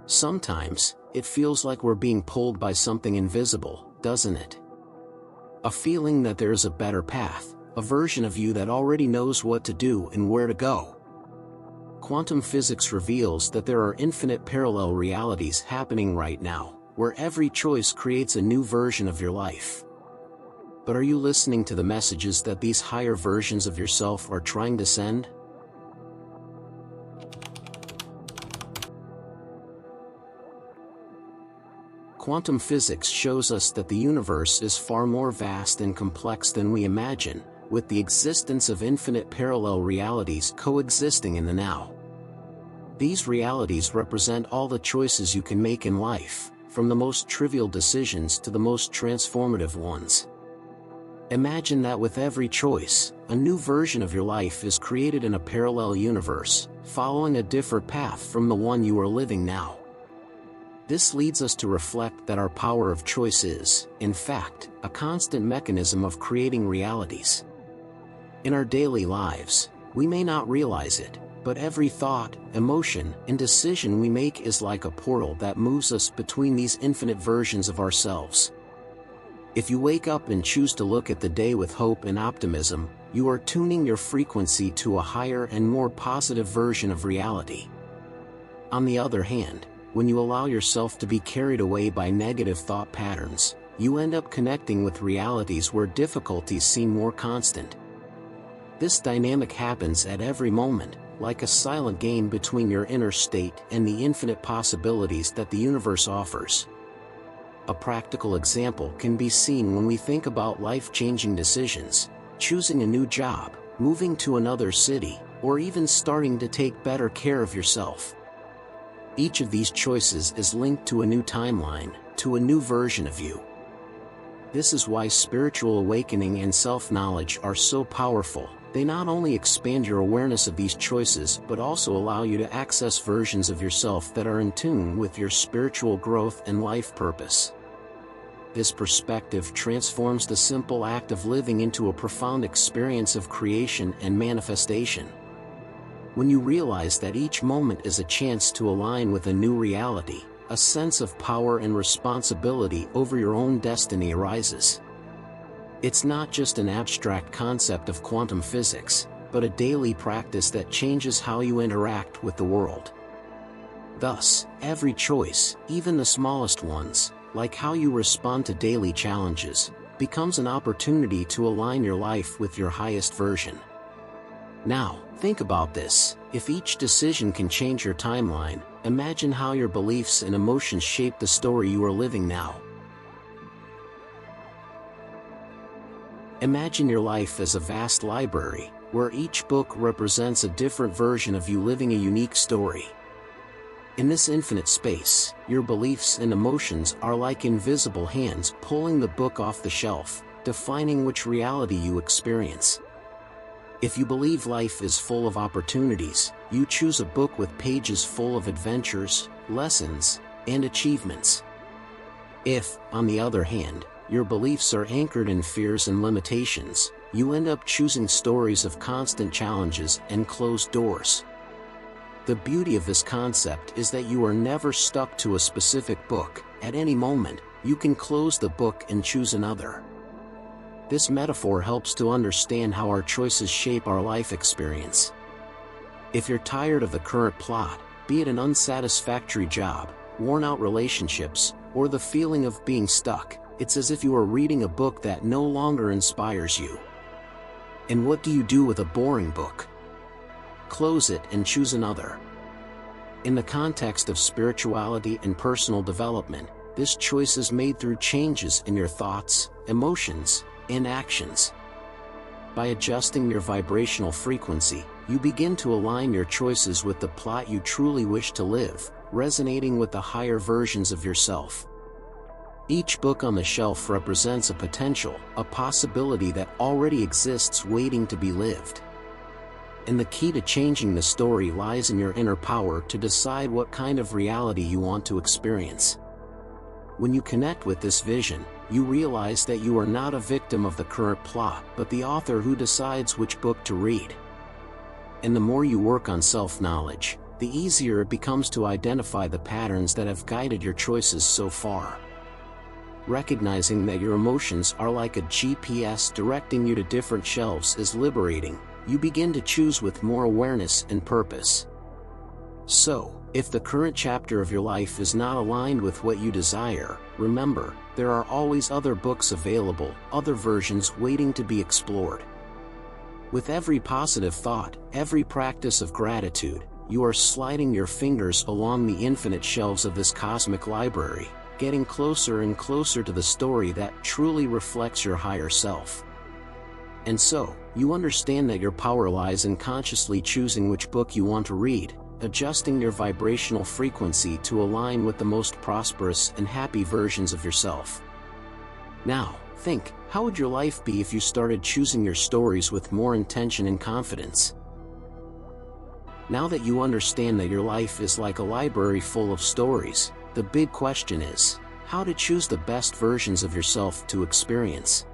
Sometimes, it feels like we're being pulled by something invisible, doesn't it? A feeling that there is a better path, a version of you that already knows what to do and where to go. Quantum physics reveals that there are infinite parallel realities happening right now, where every choice creates a new version of your life. But are you listening to the messages that these higher versions of yourself are trying to send? Quantum physics shows us that the universe is far more vast and complex than we imagine, with the existence of infinite parallel realities coexisting in the now. These realities represent all the choices you can make in life, from the most trivial decisions to the most transformative ones. Imagine that with every choice, a new version of your life is created in a parallel universe, following a different path from the one you are living now. This leads us to reflect that our power of choice is, in fact, a constant mechanism of creating realities. In our daily lives, we may not realize it, but every thought, emotion, and decision we make is like a portal that moves us between these infinite versions of ourselves. If you wake up and choose to look at the day with hope and optimism, you are tuning your frequency to a higher and more positive version of reality. On the other hand, when you allow yourself to be carried away by negative thought patterns, you end up connecting with realities where difficulties seem more constant. This dynamic happens at every moment, like a silent game between your inner state and the infinite possibilities that the universe offers. A practical example can be seen when we think about life-changing decisions, choosing a new job, moving to another city, or even starting to take better care of yourself. Each of these choices is linked to a new timeline, to a new version of you. This is why spiritual awakening and self-knowledge are so powerful. They not only expand your awareness of these choices but also allow you to access versions of yourself that are in tune with your spiritual growth and life purpose. This perspective transforms the simple act of living into a profound experience of creation and manifestation. When you realize that each moment is a chance to align with a new reality, a sense of power and responsibility over your own destiny arises. It's not just an abstract concept of quantum physics, but a daily practice that changes how you interact with the world. Thus, every choice, even the smallest ones, like how you respond to daily challenges, becomes an opportunity to align your life with your highest version. Now, think about this. If each decision can change your timeline, imagine how your beliefs and emotions shape the story you are living now. Imagine your life as a vast library, where each book represents a different version of you living a unique story. In this infinite space, your beliefs and emotions are like invisible hands pulling the book off the shelf, defining which reality you experience. If you believe life is full of opportunities, you choose a book with pages full of adventures, lessons, and achievements. If, on the other hand, your beliefs are anchored in fears and limitations, you end up choosing stories of constant challenges and closed doors. The beauty of this concept is that you are never stuck to a specific book. At any moment, you can close the book and choose another. This metaphor helps to understand how our choices shape our life experience. If you're tired of the current plot, be it an unsatisfactory job, worn-out relationships, or the feeling of being stuck, it's as if you are reading a book that no longer inspires you. And what do you do with a boring book? Close it and choose another. In the context of spirituality and personal development, this choice is made through changes in your thoughts, emotions, and actions. By adjusting your vibrational frequency, you begin to align your choices with the plot you truly wish to live, resonating with the higher versions of yourself. Each book on the shelf represents a potential, a possibility that already exists waiting to be lived. And the key to changing the story lies in your inner power to decide what kind of reality you want to experience. When you connect with this vision, you realize that you are not a victim of the current plot, but the author who decides which book to read. And the more you work on self-knowledge, the easier it becomes to identify the patterns that have guided your choices so far. Recognizing that your emotions are like a GPS directing you to different shelves is liberating. You begin to choose with more awareness and purpose. So, if the current chapter of your life is not aligned with what you desire, remember, there are always other books available, other versions waiting to be explored. With every positive thought, every practice of gratitude, you are sliding your fingers along the infinite shelves of this cosmic library, getting closer and closer to the story that truly reflects your higher self. And so, you understand that your power lies in consciously choosing which book you want to read, adjusting your vibrational frequency to align with the most prosperous and happy versions of yourself. Now, think, how would your life be if you started choosing your stories with more intention and confidence? Now that you understand that your life is like a library full of stories, the big question is, how to choose the best versions of yourself to experience.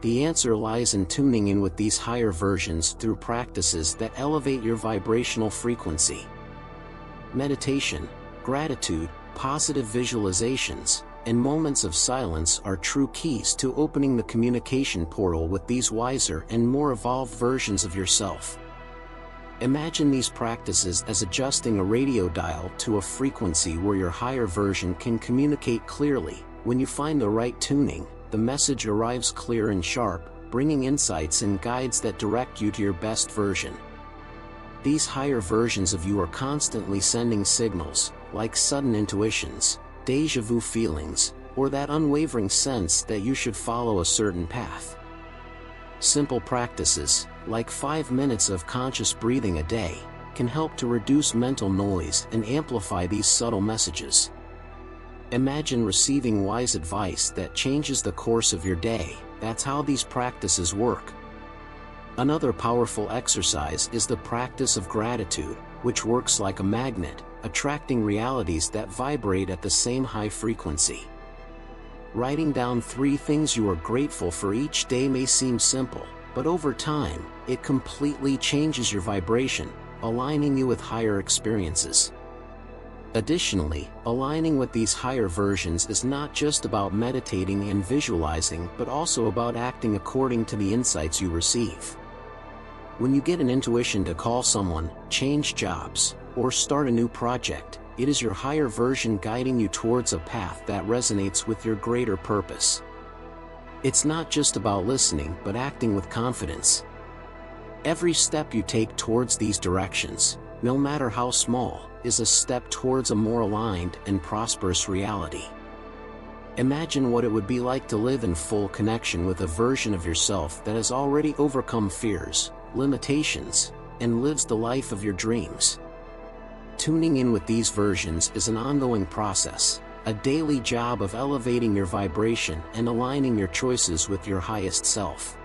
The answer lies in tuning in with these higher versions through practices that elevate your vibrational frequency. Meditation, gratitude, positive visualizations, and moments of silence are true keys to opening the communication portal with these wiser and more evolved versions of yourself. Imagine these practices as adjusting a radio dial to a frequency where your higher version can communicate clearly. When you find the right tuning, the message arrives clear and sharp, bringing insights and guides that direct you to your best version. These higher versions of you are constantly sending signals, like sudden intuitions, déjà vu feelings, or that unwavering sense that you should follow a certain path. Simple practices, like 5 minutes of conscious breathing a day, can help to reduce mental noise and amplify these subtle messages. Imagine receiving wise advice that changes the course of your day. That's how these practices work. Another powerful exercise is the practice of gratitude, which works like a magnet, attracting realities that vibrate at the same high frequency. Writing down 3 things you are grateful for each day may seem simple, but over time, it completely changes your vibration, aligning you with higher experiences. Additionally, aligning with these higher versions is not just about meditating and visualizing, but also about acting according to the insights you receive. When you get an intuition to call someone, change jobs, or start a new project, it is your higher version guiding you towards a path that resonates with your greater purpose. It's not just about listening, but acting with confidence. Every step you take towards these directions, no matter how small, is a step towards a more aligned and prosperous reality. Imagine what it would be like to live in full connection with a version of yourself that has already overcome fears, limitations, and lives the life of your dreams. Tuning in with these versions is an ongoing process, a daily job of elevating your vibration and aligning your choices with your highest self.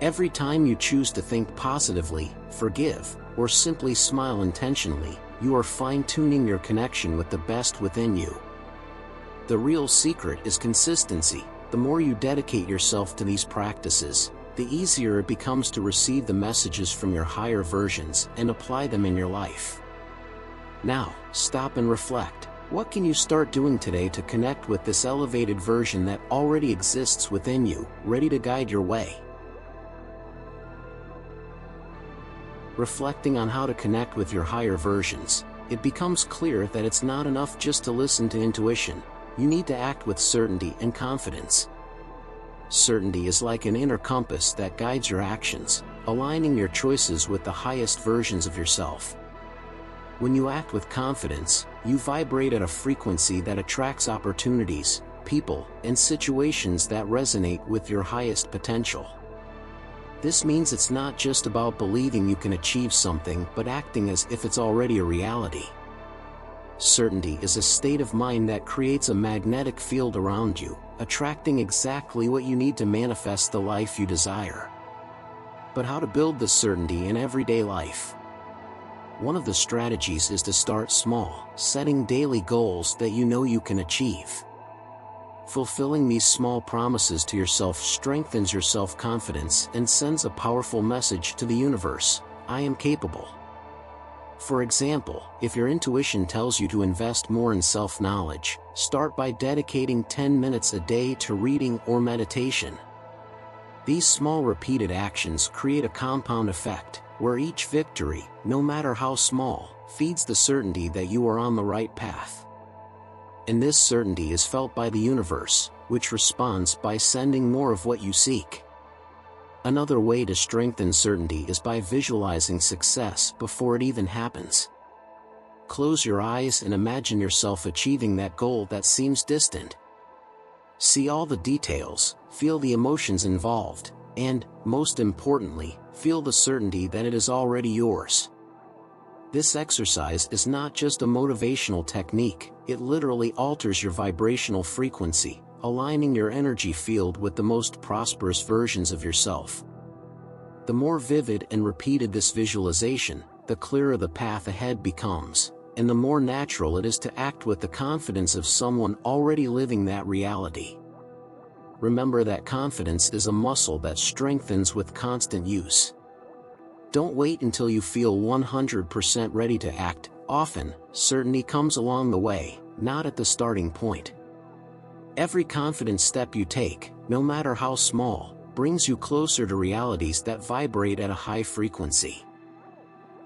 Every time you choose to think positively, forgive, or simply smile intentionally, you are fine-tuning your connection with the best within you. The real secret is consistency. The more you dedicate yourself to these practices, the easier it becomes to receive the messages from your higher versions and apply them in your life. Now, stop and reflect. What can you start doing today to connect with this elevated version that already exists within you, ready to guide your way? Reflecting on how to connect with your higher versions, it becomes clear that it's not enough just to listen to intuition. You need to act with certainty and confidence. Certainty is like an inner compass that guides your actions, aligning your choices with the highest versions of yourself. When you act with confidence, you vibrate at a frequency that attracts opportunities, people, and situations that resonate with your highest potential. This means it's not just about believing you can achieve something, but acting as if it's already a reality. Certainty is a state of mind that creates a magnetic field around you, attracting exactly what you need to manifest the life you desire. But how to build this certainty in everyday life? One of the strategies is to start small, setting daily goals that you know you can achieve. Fulfilling these small promises to yourself strengthens your self-confidence and sends a powerful message to the universe: I am capable. For example, if your intuition tells you to invest more in self-knowledge, start by dedicating 10 minutes a day to reading or meditation. These small repeated actions create a compound effect, where each victory, no matter how small, feeds the certainty that you are on the right path. And this certainty is felt by the universe, which responds by sending more of what you seek. Another way to strengthen certainty is by visualizing success before it even happens. Close your eyes and imagine yourself achieving that goal that seems distant. See all the details, feel the emotions involved, and, most importantly, feel the certainty that it is already yours. This exercise is not just a motivational technique, it literally alters your vibrational frequency, aligning your energy field with the most prosperous versions of yourself. The more vivid and repeated this visualization, the clearer the path ahead becomes, and the more natural it is to act with the confidence of someone already living that reality. Remember that confidence is a muscle that strengthens with constant use. Don't wait until you feel 100% ready to act. Often, certainty comes along the way, not at the starting point. Every confident step you take, no matter how small, brings you closer to realities that vibrate at a high frequency.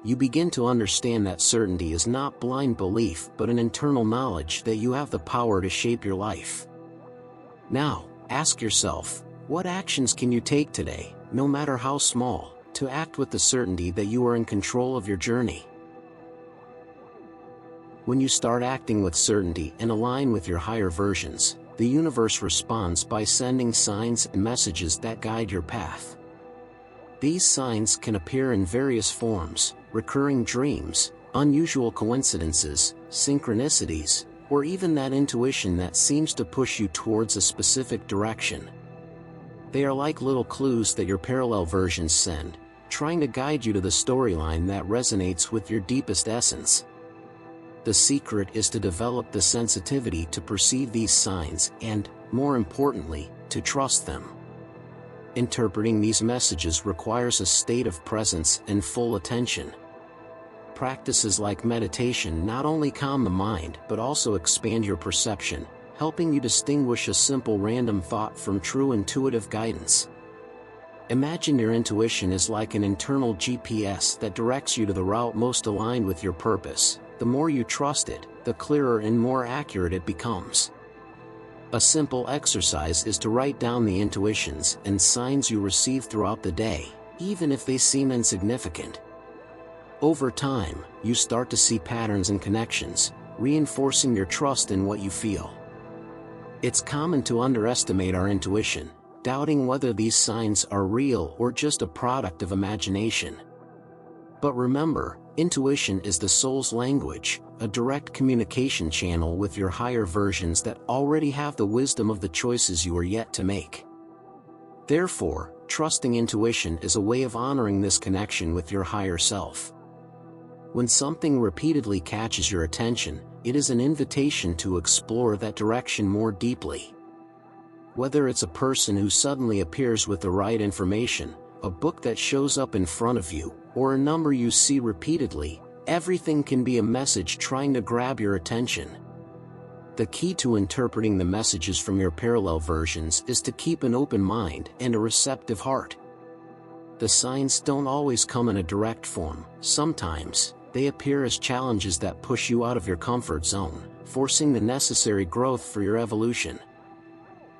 You begin to understand that certainty is not blind belief but an internal knowledge that you have the power to shape your life. Now, ask yourself, what actions can you take today, no matter how small, to act with the certainty that you are in control of your journey? When you start acting with certainty and align with your higher versions, the universe responds by sending signs and messages that guide your path. These signs can appear in various forms: recurring dreams, unusual coincidences, synchronicities, or even that intuition that seems to push you towards a specific direction. They are like little clues that your parallel versions send, trying to guide you to the storyline that resonates with your deepest essence. The secret is to develop the sensitivity to perceive these signs and, more importantly, to trust them. Interpreting these messages requires a state of presence and full attention. Practices like meditation not only calm the mind but also expand your perception, helping you distinguish a simple random thought from true intuitive guidance. Imagine your intuition is like an internal GPS that directs you to the route most aligned with your purpose. The more you trust it, the clearer and more accurate it becomes. A simple exercise is to write down the intuitions and signs you receive throughout the day, even if they seem insignificant. Over time, you start to see patterns and connections, reinforcing your trust in what you feel. It's common to underestimate our intuition, doubting whether these signs are real or just a product of imagination. But remember, intuition is the soul's language, a direct communication channel with your higher versions that already have the wisdom of the choices you are yet to make. Therefore, trusting intuition is a way of honoring this connection with your higher self. When something repeatedly catches your attention, it is an invitation to explore that direction more deeply. Whether it's a person who suddenly appears with the right information, a book that shows up in front of you, or a number you see repeatedly, everything can be a message trying to grab your attention. The key to interpreting the messages from your parallel versions is to keep an open mind and a receptive heart. The signs don't always come in a direct form. Sometimes, they appear as challenges that push you out of your comfort zone, forcing the necessary growth for your evolution.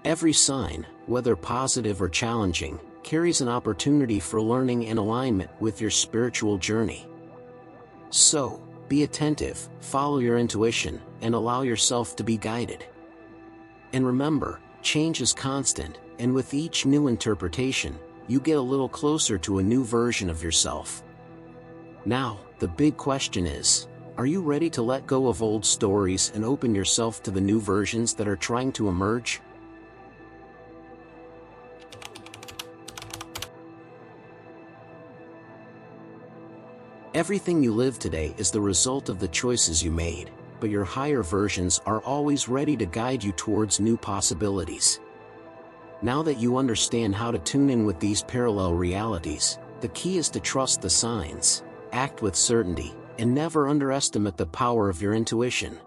Every sign, whether positive or challenging, carries an opportunity for learning and alignment with your spiritual journey. So, be attentive, follow your intuition, and allow yourself to be guided. And remember, change is constant, and with each new interpretation, you get a little closer to a new version of yourself. Now, the big question is, are you ready to let go of old stories and open yourself to the new versions that are trying to emerge? Everything you live today is the result of the choices you made, but your higher versions are always ready to guide you towards new possibilities. Now that you understand how to tune in with these parallel realities, the key is to trust the signs, act with certainty, and never underestimate the power of your intuition.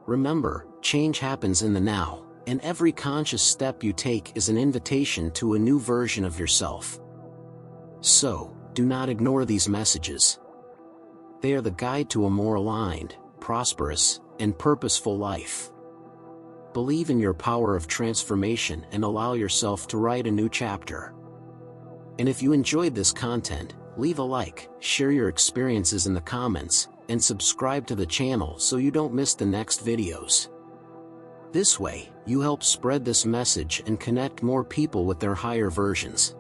Remember, change happens in the now, and every conscious step you take is an invitation to a new version of yourself. So, do not ignore these messages. They are the guide to a more aligned, prosperous, and purposeful life. Believe in your power of transformation and allow yourself to write a new chapter. And if you enjoyed this content, leave a like, share your experiences in the comments, and subscribe to the channel so you don't miss the next videos. This way, you help spread this message and connect more people with their higher versions.